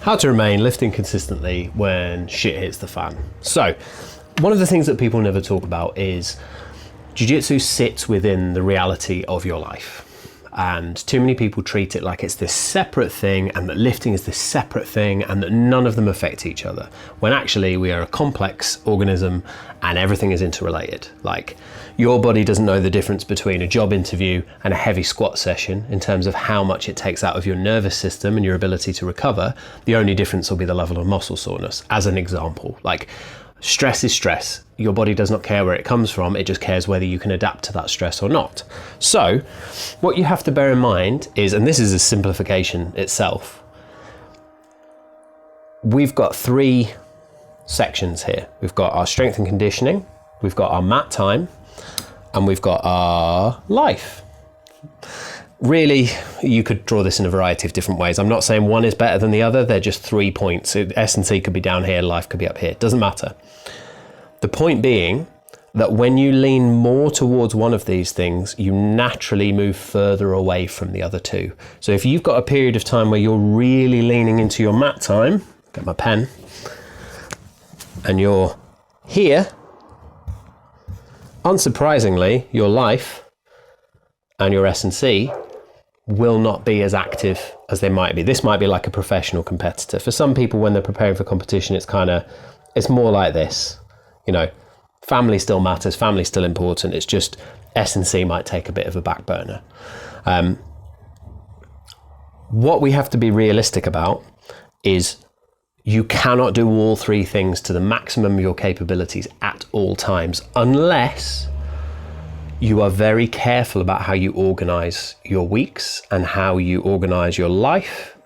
How to remain lifting consistently when shit hits the fan. So, one of the things that people never talk about is jiu-jitsu sits within the reality of your life. And too many people treat it like it's this separate thing, and that lifting is this separate thing, and that none of them affect each other. When actually we are a complex organism and everything is interrelated. Like, your body doesn't know the difference between a job interview and a heavy squat session in terms of how much it takes out of your nervous system and your ability to recover. The only difference will be the level of muscle soreness, as an example. Like, stress is stress. Your body does not care where it comes from, it just cares whether you can adapt to that stress or not. So, what you have to bear in mind is, and this is a simplification itself, we've got three sections here. We've got our strength and conditioning, we've got our mat time, and we've got our life. Really, you could draw this in a variety of different ways. I'm not saying one is better than the other, they're just 3 points. S&C could be down here, life could be up here, it doesn't matter. The point being that when you lean more towards one of these things, you naturally move further away from the other two. So if you've got a period of time where you're really leaning into your mat time, get my pen, and you're here, unsurprisingly, your life and your S&C will not be as active as they might be. This might be like a professional competitor. For some people, when they're preparing for competition, it's more like this. You know, family still matters, family's still important. It's just S&C might take a bit of a back burner. What we have to be realistic about is you cannot do all three things to the maximum of your capabilities at all times, unless you are very careful about how you organize your weeks and how you organize your life,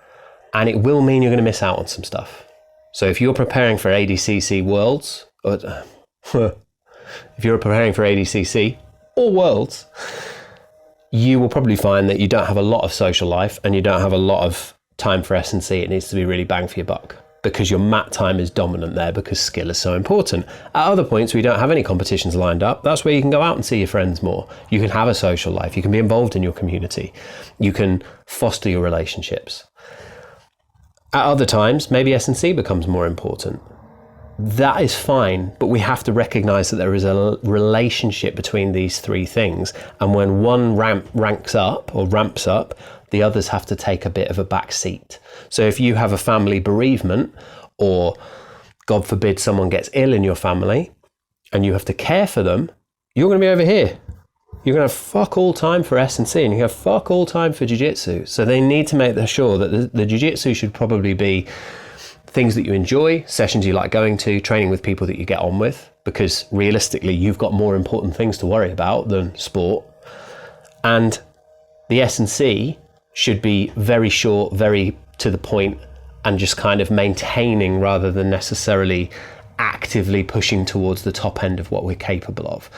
and it will mean you're going to miss out on some stuff. So if you're preparing for ADCC Worlds, if you're preparing for ADCC or Worlds, you will probably find that you don't have a lot of social life and you don't have a lot of time for S&C. It needs to be really bang for your buck, because your mat time is dominant there, because skill is so important. At other points where you don't have any competitions lined up, that's where you can go out and see your friends more. You can have a social life, you can be involved in your community, you can foster your relationships. At other times, maybe S&C becomes more important. That is fine, but we have to recognize that there is a relationship between these three things, and when one ramps up, the others have to take a bit of a back seat. So if you have a family bereavement, or God forbid someone gets ill in your family and you have to care for them, you're going to be over here. You're going to have fuck all time for S&C, and you have fuck all time for jiu-jitsu. So they need to make sure that the jiu-jitsu should probably be things that you enjoy, sessions you like going to, training with people that you get on with, because realistically you've got more important things to worry about than sport. And the S&C should be very short, very to the point, and just kind of maintaining rather than necessarily actively pushing towards the top end of what we're capable of.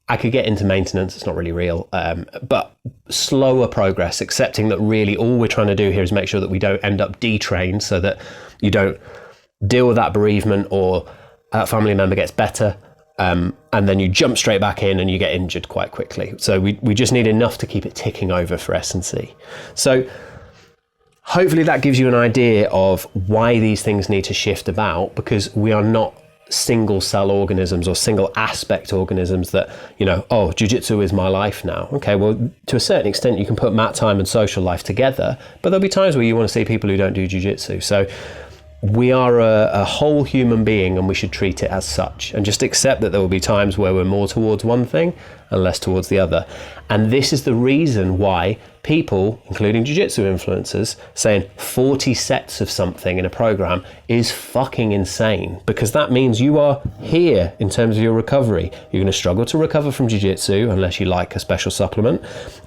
I could get into maintenance, it's not really real, but slower progress, accepting that really all we're trying to do here is make sure that we don't end up detrained, so that you don't deal with that bereavement or a family member gets better, and then you jump straight back in and you get injured quite quickly. So we just need enough to keep it ticking over for S&C. So hopefully that gives you an idea of why these things need to shift about, because we are not single cell organisms or single aspect organisms that, you know, oh, jiu-jitsu is my life now. Okay, well, to a certain extent you can put mat time and social life together, but there'll be times where you want to see people who don't do jiu-jitsu. So we are a whole human being, and we should treat it as such, and just accept that there will be times where we're more towards one thing and less towards the other. And this is the reason why people, including jiu-jitsu influencers, saying 40 sets of something in a program is fucking insane, because that means you are here in terms of your recovery. You're going to struggle to recover from jiu-jitsu unless you like a special supplement,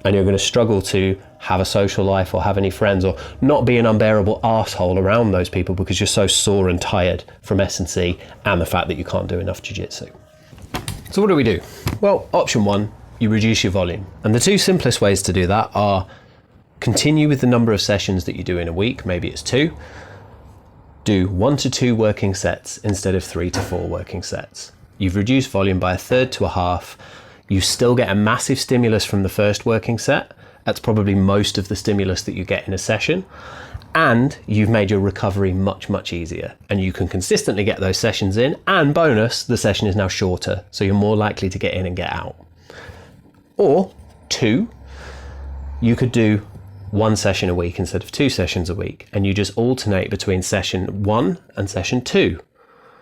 and you're going to struggle to have a social life or have any friends, or not be an unbearable arsehole around those people because you're so sore and tired from S&C and the fact that you can't do enough jiu-jitsu. So what do we do? Well, option one, you reduce your volume. And the two simplest ways to do that are continue with the number of sessions that you do in a week. Maybe it's 2. Do 1 to 2 working sets instead of 3 to 4 working sets. You've reduced volume by 1/3 to 1/2. You still get a massive stimulus from the first working set. That's probably most of the stimulus that you get in a session. and you've made your recovery much, much easier, and you can consistently get those sessions in, and bonus, the session is now shorter, so you're more likely to get in and get out. Or 2, you could do 1 session a week instead of 2 sessions a week, and you just alternate between session 1 and session 2.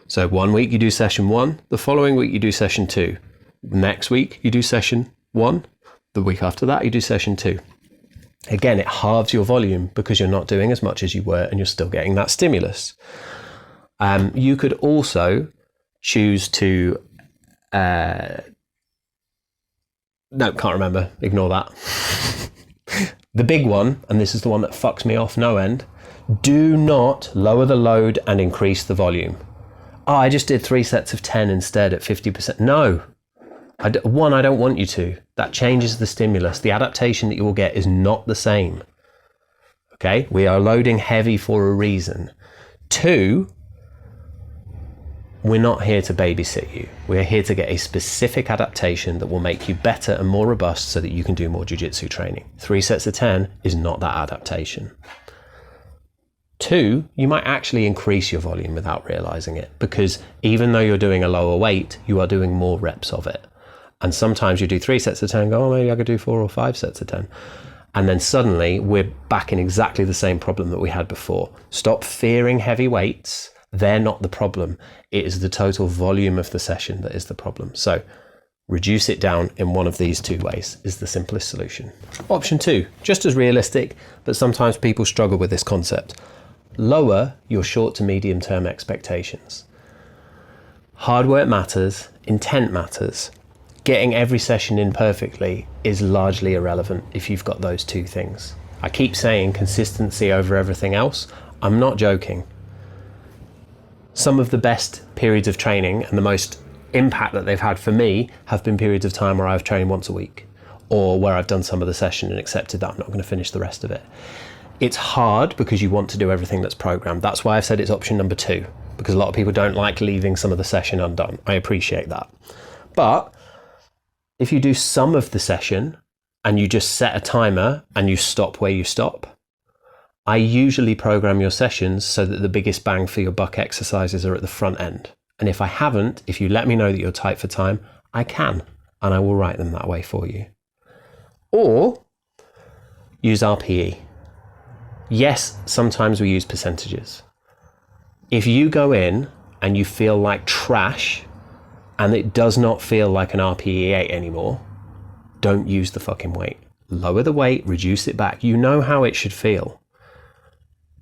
So 1 week you do session 1, the following week you do session 2, next week you do session 1, the week after that you do session 2. Again, it halves your volume because you're not doing as much as you were and you're still getting that stimulus. You could also choose to, no, can't remember, ignore that. The big one, and this is the one that fucks me off no end, do not lower the load and increase the volume. Oh, I just did 3 sets of 10 instead at 50%. No. I don't want you to. That changes the stimulus. The adaptation that you will get is not the same. Okay? We are loading heavy for a reason. 2, we're not here to babysit you. We're here to get a specific adaptation that will make you better and more robust so that you can do more jiu-jitsu training. 3 sets of 10 is not that adaptation. 2, you might actually increase your volume without realizing it, because even though you're doing a lower weight, you are doing more reps of it. And sometimes you do 3 sets of 10 and go, oh, maybe I could do 4 or 5 sets of 10. And then suddenly we're back in exactly the same problem that we had before. Stop fearing heavy weights. They're not the problem. It is the total volume of the session that is the problem. So reduce it down in one of these 2 ways is the simplest solution. Option 2, just as realistic, but sometimes people struggle with this concept. Lower your short to medium term expectations. Hard work matters, intent matters. Getting every session in perfectly is largely irrelevant if you've got those 2 things. I keep saying consistency over everything else. I'm not joking. Some of the best periods of training and the most impact that they've had for me have been periods of time where I've trained once a week, or where I've done some of the session and accepted that I'm not going to finish the rest of it. It's hard because you want to do everything that's programmed. That's why I've said it's option number 2, because a lot of people don't like leaving some of the session undone. I appreciate that. But if you do some of the session and you just set a timer and you stop where you stop, I usually program your sessions so that the biggest bang for your buck exercises are at the front end. And if I haven't, if you let me know that you're tight for time, I can, and I will write them that way for you. Or use RPE. Yes, sometimes we use percentages. If you go in and you feel like trash and it does not feel like an RPE 8 anymore, don't use the fucking weight. Lower the weight, reduce it back. You know how it should feel.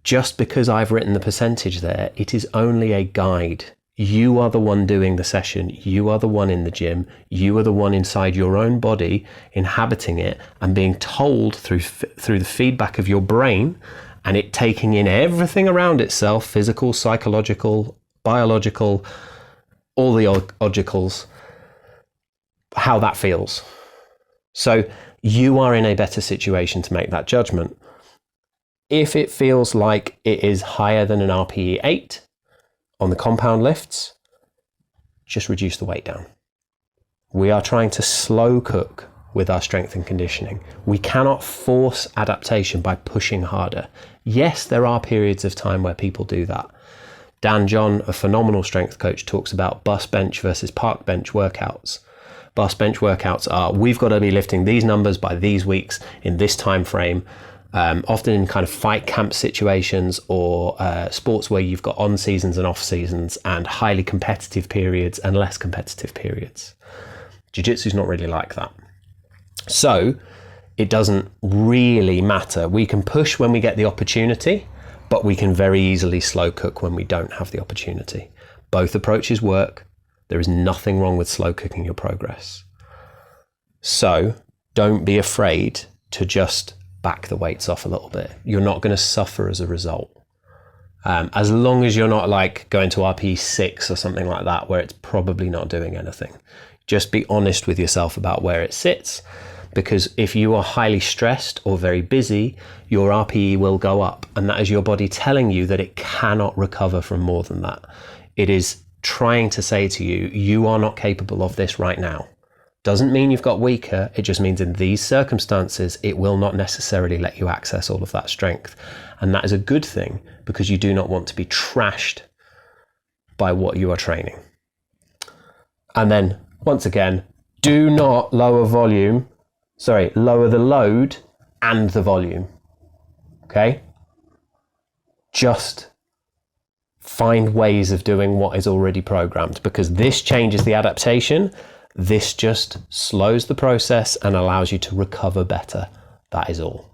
Just because I've written the percentage there, it is only a guide. You are the one doing the session. You are the one in the gym. You are the one inside your own body, inhabiting it and being told through the feedback of your brain and it taking in everything around itself, physical, psychological, biological, all the logicals, how that feels. So you are in a better situation to make that judgment. If it feels like it is higher than an RPE 8 on the compound lifts, just reduce the weight down. We are trying to slow cook with our strength and conditioning. We cannot force adaptation by pushing harder. Yes, there are periods of time where people do that. Dan John, a phenomenal strength coach, talks about bus bench versus park bench workouts. Bus bench workouts are, we've got to be lifting these numbers by these weeks in this time frame. Often in kind of fight camp situations or sports where you've got on seasons and off seasons and highly competitive periods and less competitive periods. Jiu-jitsu is not really like that. So it doesn't really matter. We can push when we get the opportunity, but we can very easily slow cook when we don't have the opportunity. Both approaches work. There is nothing wrong with slow cooking your progress. So don't be afraid to just back the weights off a little bit. You're not going to suffer as a result. As long as you're not like going to RPE 6 or something like that, where it's probably not doing anything. Just be honest with yourself about where it sits, because if you are highly stressed or very busy, your RPE will go up, and that is your body telling you that it cannot recover from more than that. It is trying to say to you, you are not capable of this right now. Doesn't mean you've got weaker. It just means in these circumstances, it will not necessarily let you access all of that strength. And that is a good thing, because you do not want to be trashed by what you are training. And then once again, do not lower the load and the volume. Okay? Just find ways of doing what is already programmed, because this changes the adaptation. This just slows the process and allows you to recover better. That is all.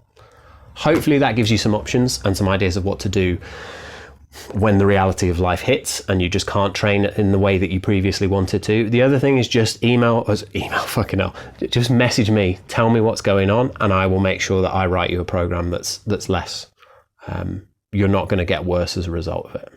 Hopefully that gives you some options and some ideas of what to do when the reality of life hits and you just can't train in the way that you previously wanted to. The other thing is just just message me, tell me what's going on, and I will make sure that I write you a program that's less. You're not going to get worse as a result of it.